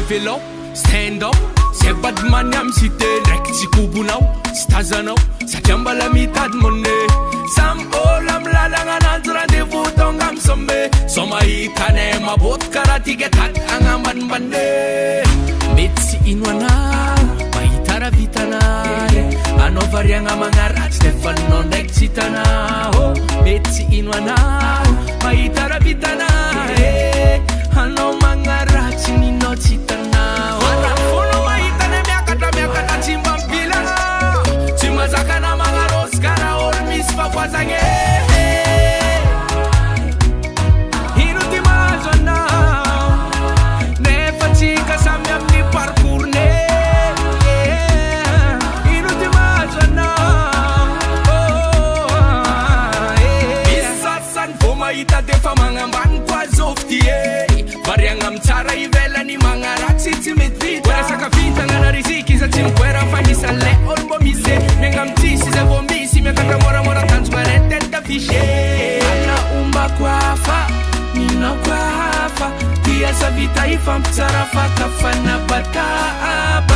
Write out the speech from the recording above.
vélo stand up zay badimany amy cité ndraiky tsy kobonao tsy tazanao satria mbala mitady monnaie samy ôlo amy lalagna ananjy rendez-vous tonga amy sommet zao mahitanay maboty karaha tika tady agnambanimbane mety tsy ino anao mahita raha vitanay anao variagna magnaratsy nefa ninao ndraiky tsy hitanao mety tsy ino anao mahita raha vitanay anao magnaratsy ninao tsy hitanao arafono mahitana miakatra tsy mba mibilagna tsy mazakana magnarosy karaha ôlo misy favoazagny ino ty mahazo anao nefa tsika samy amin'ny parcourne ino ty mahazo anao misy sasany vo mahita defa magnambany koa zofty variagna amy tsara ivelany magnaratsy tsy mety vita resaka vintagna riziky iza tsy migoera fanisa le olo mbo misy mianga amitsisy zay vo misy miakatra moramora tanjogna tely tafiche ana omba koafa ninao koafa tiasa vita ifampitsara fakafana bataba